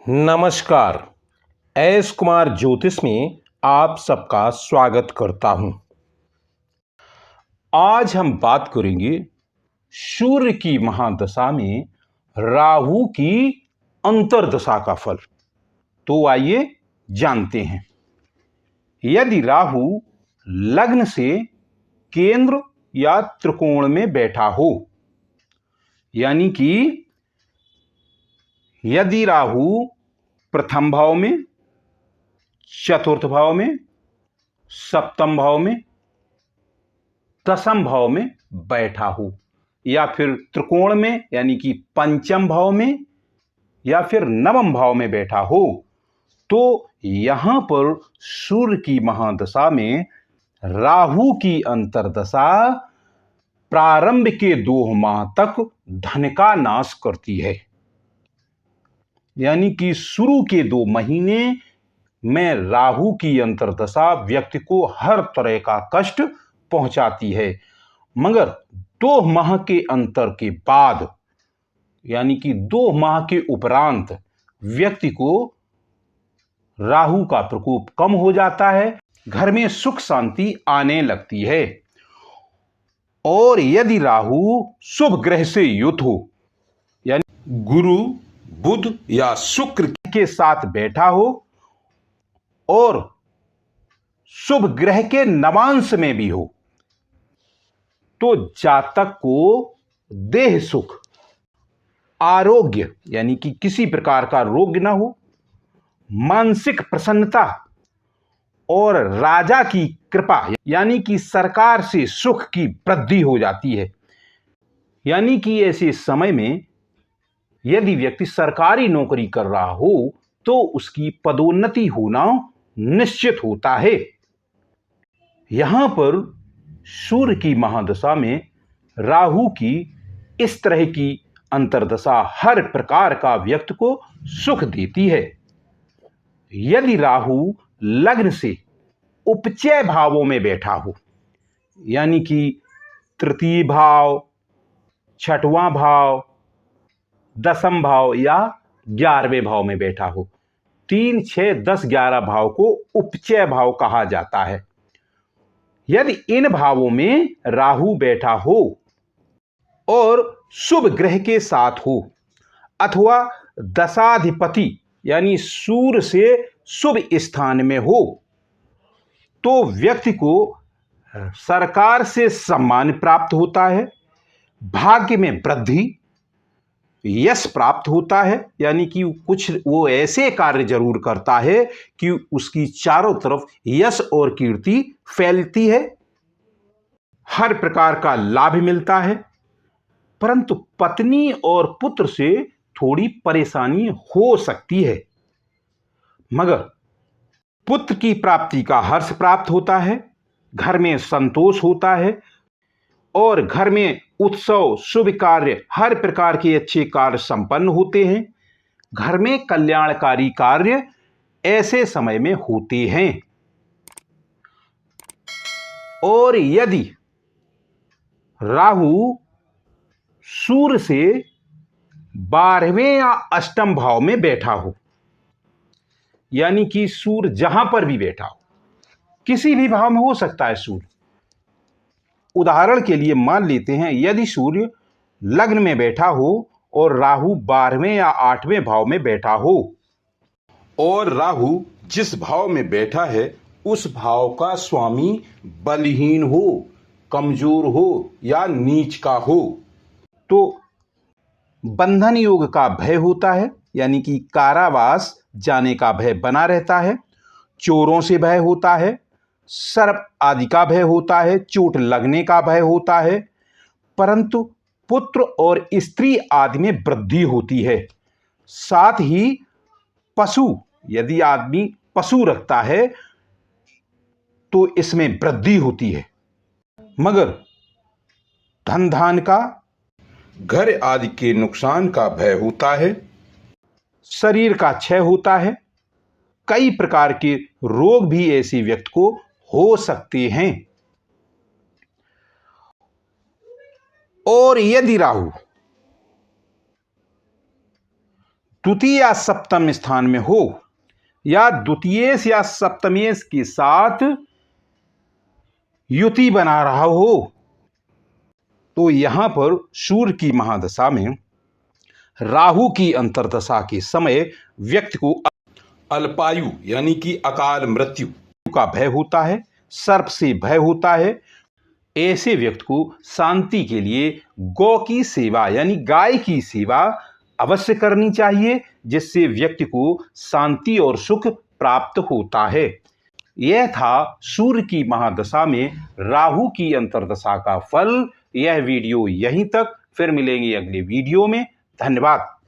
नमस्कार। एस कुमार ज्योतिष में आप सबका स्वागत करता हूं। आज हम बात करेंगे सूर्य की महादशा में राहु की अंतर्दशा का फल। तो आइए जानते हैं। यदि राहु लग्न से केंद्र या त्रिकोण में बैठा हो, यानी कि यदि राहु प्रथम भाव में, चतुर्थ भाव में, सप्तम भाव में, दसम भाव में बैठा हो, या फिर त्रिकोण में यानी कि पंचम भाव में या फिर नवम भाव में बैठा हो, तो यहां पर सूर्य की महादशा में राहु की अंतर्दशा प्रारंभ के 2 माह तक धन का नाश करती है। यानी कि शुरू के 2 महीने में राहु की अंतर्दशा व्यक्ति को हर तरह का कष्ट पहुंचाती है, मगर 2 माह के अंतर के बाद यानी कि 2 माह के उपरांत व्यक्ति को राहु का प्रकोप कम हो जाता है, घर में सुख शांति आने लगती है। और यदि राहु शुभ ग्रह से युत हो, यानी गुरु, बुध या शुक्र के साथ बैठा हो और शुभ ग्रह के नवांश में भी हो, तो जातक को देह सुख, आरोग्य यानी कि किसी प्रकार का रोग न हो, मानसिक प्रसन्नता और राजा की कृपा यानी कि सरकार से सुख की वृद्धि हो जाती है। यानी कि ऐसे समय में यदि व्यक्ति सरकारी नौकरी कर रहा हो तो उसकी पदोन्नति होना निश्चित होता है। यहां पर सूर्य की महादशा में राहु की इस तरह की अंतर्दशा हर प्रकार का व्यक्ति को सुख देती है। यदि राहु लग्न से उपचय भावों में बैठा हो, यानी कि तृतीय भाव, छठवां भाव, दसम भाव या 11वें भाव में बैठा हो, 3, 6, 10, 11 भाव को उपचय भाव कहा जाता है। यदि इन भावों में राहु बैठा हो और शुभ ग्रह के साथ हो अथवा दशाधिपति यानी सूर्य से शुभ स्थान में हो, तो व्यक्ति को सरकार से सम्मान प्राप्त होता है, भाग्य में वृद्धि, यश प्राप्त होता है। यानी कि कुछ वो ऐसे कार्य जरूर करता है कि उसकी चारों तरफ यश और कीर्ति फैलती है, हर प्रकार का लाभ मिलता है। परंतु पत्नी और पुत्र से थोड़ी परेशानी हो सकती है, मगर पुत्र की प्राप्ति का हर्ष प्राप्त होता है, घर में संतोष होता है और घर में उत्सव, शुभ कार्य, हर प्रकार के अच्छे कार्य संपन्न होते हैं। घर में कल्याणकारी कार्य ऐसे समय में होते हैं। और यदि राहु सूर्य से 12वें या अष्टम भाव में बैठा हो, यानी कि सूर्य जहां पर भी बैठा हो, किसी भी भाव में हो सकता है सूर्य। उदाहरण के लिए मान लेते हैं यदि सूर्य लग्न में बैठा हो और राहु 12वें या 8वें भाव में बैठा हो, और राहु जिस भाव में बैठा है उस भाव का स्वामी बलहीन हो, कमजोर हो या नीच का हो, तो बंधन योग का भय होता है, यानी कि कारावास जाने का भय बना रहता है, चोरों से भय होता है, सर्प आदि का भय होता है, चोट लगने का भय होता है। परंतु पुत्र और स्त्री आदि में वृद्धि होती है। साथ ही पशु, यदि आदमी पशु रखता है तो इसमें वृद्धि होती है, मगर धन धान का, घर आदि के नुकसान का भय होता है, शरीर का क्षय होता है, कई प्रकार के रोग भी ऐसे व्यक्ति को हो सकते हैं। और यदि राहु द्वितीय या सप्तम स्थान में हो या द्वितीयेश या सप्तमेश के साथ युति बना रहा हो, तो यहां पर सूर्य की महादशा में राहु की अंतर्दशा के समय व्यक्ति को अल्पायु यानी कि अकाल मृत्यु का भय होता है, सर्प से भय होता है। ऐसे व्यक्ति को शांति के लिए गौ की सेवा यानी गाय की सेवा अवश्य करनी चाहिए, जिससे व्यक्ति को शांति और सुख प्राप्त होता है। यह था सूर्य की महादशा में राहु की अंतर्दशा का फल। यह वीडियो यहीं तक, फिर मिलेंगे अगले वीडियो में। धन्यवाद।